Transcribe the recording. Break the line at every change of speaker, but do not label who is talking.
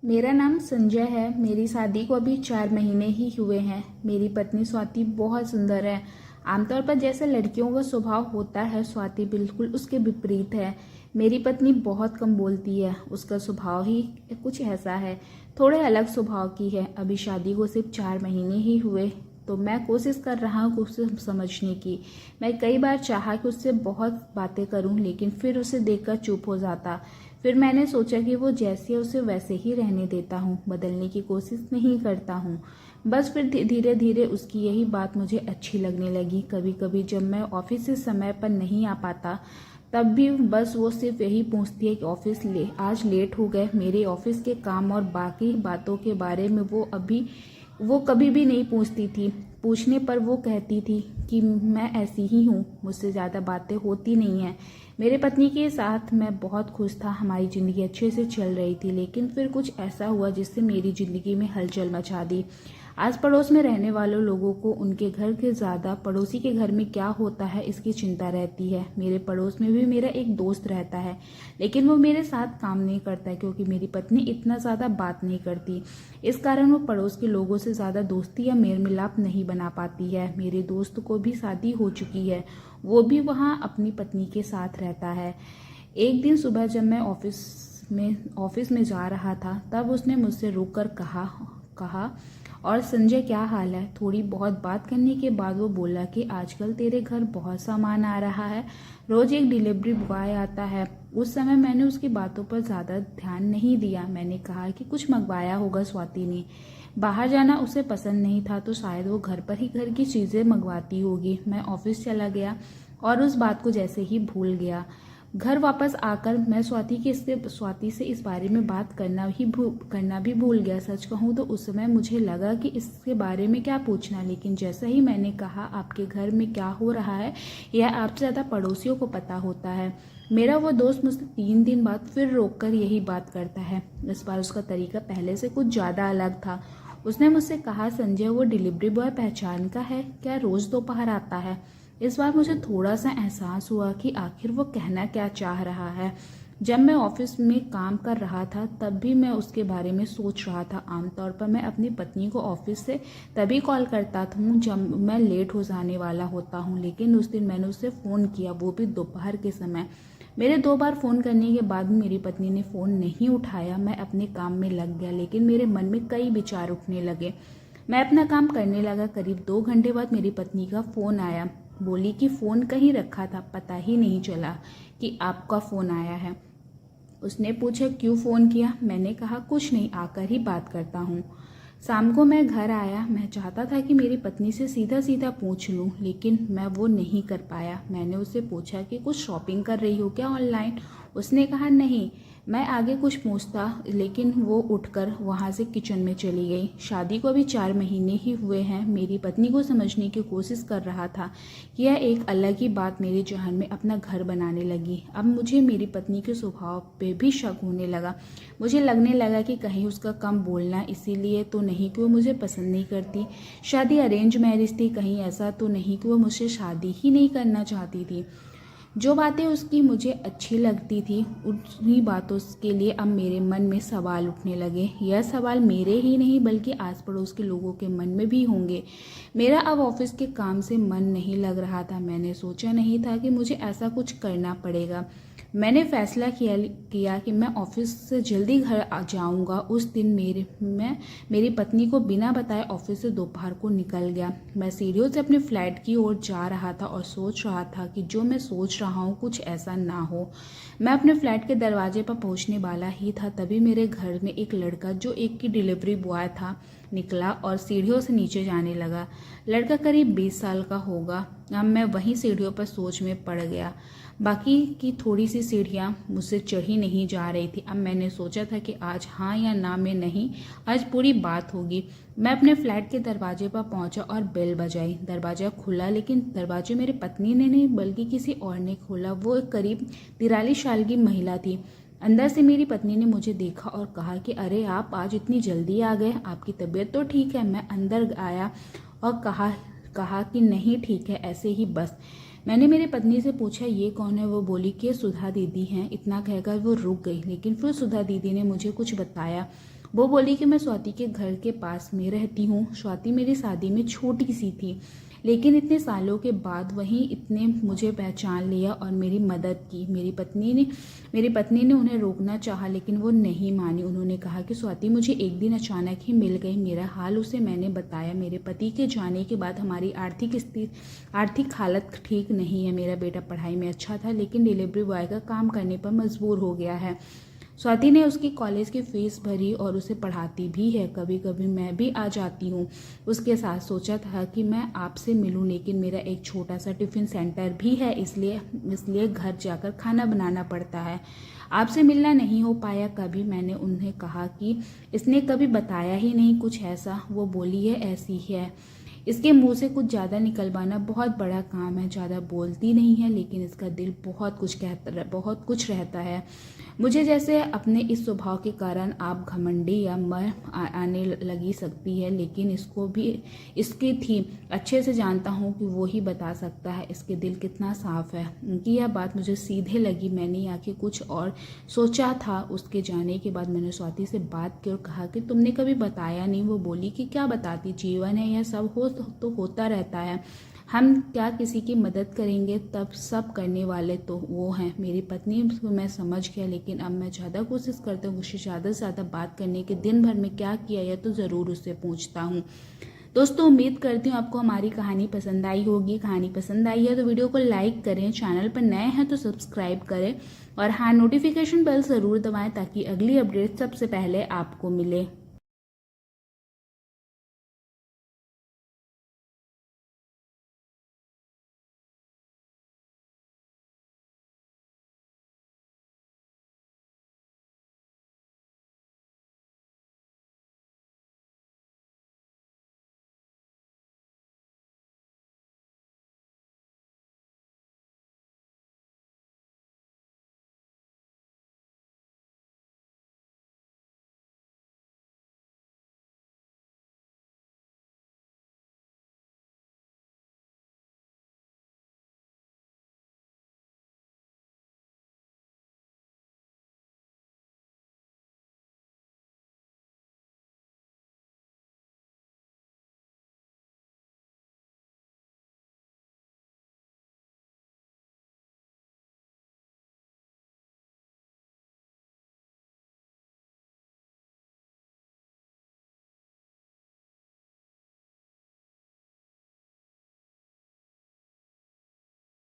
मेरा नाम संजय है। मेरी शादी को अभी 4 महीने ही हुए हैं। मेरी पत्नी स्वाति बहुत सुंदर है। आमतौर पर जैसे लड़कियों का स्वभाव होता है, स्वाति बिल्कुल उसके विपरीत है। मेरी पत्नी बहुत कम बोलती है। उसका स्वभाव ही कुछ ऐसा है, थोड़े अलग स्वभाव की है। अभी शादी को सिर्फ 4 महीने ही हुए, तो मैं कोशिश कर रहा हूँ उसे समझने की। मैं कई बार चाहा कि उससे बहुत बातें करूँ, लेकिन फिर उसे देखकर चुप हो जाता। फिर मैंने सोचा कि वो जैसे है उसे वैसे ही रहने देता हूँ, बदलने की कोशिश नहीं करता हूँ। बस फिर धीरे धीरे उसकी यही बात मुझे अच्छी लगने लगी। कभी कभी जब मैं ऑफिस से समय पर नहीं आ पाता, तब भी बस वो सिर्फ यही पूछती है कि ऑफिस आज लेट हो गए। मेरे ऑफिस के काम और बाकी बातों के बारे में वो कभी भी नहीं पूछती थी। पूछने पर वो कहती थी कि मैं ऐसी ही हूँ, मुझसे ज़्यादा बातें होती नहीं हैं। मेरे पत्नी के साथ मैं बहुत खुश था, हमारी ज़िंदगी अच्छे से चल रही थी। लेकिन फिर कुछ ऐसा हुआ जिससे मेरी ज़िंदगी में हलचल मचा दी। आस पड़ोस में रहने वालों लोगों को उनके घर के ज़्यादा पड़ोसी के घर में क्या होता है इसकी चिंता रहती है। मेरे पड़ोस में भी मेरा एक दोस्त रहता है, लेकिन वो मेरे साथ काम नहीं करता है क्योंकि मेरी पत्नी इतना ज़्यादा बात नहीं करती। इस कारण वो पड़ोस के लोगों से ज़्यादा दोस्ती या मेल मिलाप नहीं बना पाती है। मेरे दोस्त को भी शादी हो चुकी है, वो भी वहाँ अपनी पत्नी के साथ रहता है। एक दिन सुबह जब मैं ऑफिस में जा रहा था, तब उसने मुझसे रुक कर कहा, और संजय क्या हाल है। थोड़ी बहुत बात करने के बाद वो बोला कि आजकल तेरे घर बहुत सामान आ रहा है, रोज एक डिलीवरी बॉय आता है। उस समय मैंने उसकी बातों पर ज़्यादा ध्यान नहीं दिया। मैंने कहा कि कुछ मंगवाया होगा स्वाति ने। बाहर जाना उसे पसंद नहीं था, तो शायद वो घर पर ही घर की चीज़ें मंगवाती होगी। मैं ऑफिस चला गया और उस बात को जैसे ही भूल गया। घर वापस आकर मैं स्वाति से इस बारे में बात करना भी भूल गया। सच कहूँ तो उस समय मुझे लगा कि इसके बारे में क्या पूछना, लेकिन जैसा ही मैंने कहा आपके घर में क्या हो रहा है यह आपसे ज़्यादा पड़ोसियों को पता होता है। मेरा वो दोस्त मुझसे 3 दिन बाद फिर रोककर यही बात करता है। इस बार उसका तरीका पहले से कुछ ज़्यादा अलग था। उसने मुझसे कहा, संजय वो डिलीवरी बॉय पहचान का है क्या, रोज़ दोपहर आता है। इस बार मुझे थोड़ा सा एहसास हुआ कि आखिर वो कहना क्या चाह रहा है। जब मैं ऑफिस में काम कर रहा था, तब भी मैं उसके बारे में सोच रहा था। आमतौर पर मैं अपनी पत्नी को ऑफिस से तभी कॉल करता हूँ जब मैं लेट हो जाने वाला होता हूँ, लेकिन उस दिन मैंने उसे फ़ोन किया, वो भी दोपहर के समय। मेरे 2 बार फ़ोन करने के बाद मेरी पत्नी ने फ़ोन नहीं उठाया। मैं अपने काम में लग गया, लेकिन मेरे मन में कई विचार उठने लगे। मैं अपना काम करने लगा। करीब 2 घंटे बाद मेरी पत्नी का फ़ोन आया। बोली कि फ़ोन कहीं रखा था, पता ही नहीं चला कि आपका फ़ोन आया है। उसने पूछा क्यों फ़ोन किया। मैंने कहा कुछ नहीं, आकर ही बात करता हूँ। शाम को मैं घर आया। मैं चाहता था कि मेरी पत्नी से सीधा सीधा पूछ लूँ, लेकिन मैं वो नहीं कर पाया। मैंने उससे पूछा कि कुछ शॉपिंग कर रही हो क्या ऑनलाइन। उसने कहा नहीं। मैं आगे कुछ पूछता, लेकिन वो उठकर वहाँ से किचन में चली गई। शादी को अभी 4 महीने ही हुए हैं। मेरी पत्नी को समझने की कोशिश कर रहा था कि यह एक अलग ही बात मेरे जहन में अपना घर बनाने लगी। अब मुझे मेरी पत्नी के स्वभाव पे भी शक होने लगा। मुझे लगने लगा कि कहीं उसका कम बोलना इसीलिए तो नहीं कि वो मुझे पसंद नहीं करती। शादी अरेंज मैरिज थी, कहीं ऐसा तो नहीं कि वो मुझसे शादी ही नहीं करना चाहती थी। जो बातें उसकी मुझे अच्छी लगती थी, उन्हीं बातों के लिए अब मेरे मन में सवाल उठने लगे। यह सवाल मेरे ही नहीं बल्कि आस पड़ोस के लोगों के मन में भी होंगे। मेरा अब ऑफिस के काम से मन नहीं लग रहा था। मैंने सोचा नहीं था कि मुझे ऐसा कुछ करना पड़ेगा। मैंने फैसला किया कि मैं ऑफिस से जल्दी घर आ जाऊंगा। उस दिन मैं मेरी पत्नी को बिना बताए ऑफिस से दोपहर को निकल गया। मैं सीढ़ियों से अपने फ्लैट की ओर जा रहा था और सोच रहा था कि जो मैं सोच रहा हूँ कुछ ऐसा ना हो। मैं अपने फ्लैट के दरवाजे पर पहुँचने वाला ही था, तभी मेरे घर में एक लड़का जो एक की डिलीवरी बॉय था निकला और सीढ़ियों से नीचे जाने लगा। लड़का करीब 20 साल का होगा। अब मैं वहीं सीढ़ियों पर सोच में पड़ गया। बाकी की थोड़ी सी सीढ़ियाँ मुझसे चढ़ी नहीं जा रही थी। अब मैंने सोचा था कि आज हाँ या ना में नहीं, आज पूरी बात होगी। मैं अपने फ्लैट के दरवाजे पर पहुंचा और बेल बजाई। दरवाजा खुला, लेकिन दरवाजे मेरी पत्नी ने नहीं बल्कि किसी और ने खोला। वो एक करीब 43 साल की महिला थी। अंदर से मेरी पत्नी ने मुझे देखा और कहा कि अरे आप आज इतनी जल्दी आ गए, आपकी तबीयत तो ठीक है। मैं अंदर आया और कहा कि नहीं ठीक है, ऐसे ही बस। मैंने मेरी पत्नी से पूछा ये कौन है। वो बोली कि सुधा दीदी हैं। इतना कहकर वो रुक गई, लेकिन फिर सुधा दीदी ने मुझे कुछ बताया। वो बोली कि मैं स्वाति के घर के पास में रहती हूँ। स्वाति मेरी शादी में छोटी सी थी, लेकिन इतने सालों के बाद वहीं इतने मुझे पहचान लिया और मेरी मदद की। मेरी पत्नी ने उन्हें रोकना चाहा, लेकिन वो नहीं मानी। उन्होंने कहा कि स्वाति मुझे एक दिन अचानक ही मिल गई। मेरा हाल उसे मैंने बताया। मेरे पति के जाने के बाद हमारी आर्थिक हालत ठीक नहीं है। मेरा बेटा पढ़ाई में अच्छा था, लेकिन डिलीवरी बॉय का काम करने पर मजबूर हो गया है। स्वाति ने उसकी कॉलेज की फीस भरी और उसे पढ़ाती भी है। कभी कभी मैं भी आ जाती हूँ उसके साथ। सोचा था कि मैं आपसे मिलूं, लेकिन मेरा एक छोटा सा टिफिन सेंटर भी है, इसलिए घर जाकर खाना बनाना पड़ता है। आपसे मिलना नहीं हो पाया कभी। मैंने उन्हें कहा कि इसने कभी बताया ही नहीं कुछ ऐसा। वो बोली है ऐसी है। इसके मुंह से कुछ ज़्यादा निकलवाना बहुत बड़ा काम है। ज़्यादा बोलती नहीं है, लेकिन इसका दिल बहुत कुछ रहता है। मुझे जैसे अपने इस स्वभाव के कारण आप घमंडी या मर आने लगी सकती है, लेकिन इसको भी इसकी थी अच्छे से जानता हूँ कि वो ही बता सकता है इसके दिल कितना साफ है। उनकी यह बात मुझे सीधे लगी। मैंने आके कुछ और सोचा था। उसके जाने के बाद मैंने स्वाति से बात की और कहा कि तुमने कभी बताया नहीं। वो बोली कि क्या बताती, जीवन है, यह सब तो होता रहता है। हम क्या किसी की मदद करेंगे, तब सब करने वाले तो वो हैं। मेरी पत्नी को मैं समझ गया, लेकिन अब मैं ज़्यादा कोशिश करता हूँ उससे ज़्यादा से ज़्यादा बात करने की। दिन भर में क्या किया यह तो ज़रूर उससे पूछता हूँ। दोस्तों, उम्मीद करती हूँ आपको हमारी कहानी पसंद आई होगी। कहानी पसंद आई है तो वीडियो को लाइक करें, चैनल पर नए हैं तो सब्सक्राइब करें और हाँ, नोटिफिकेशन बेल ज़रूर दबाएं ताकि अगली अपडेट सबसे पहले आपको मिले।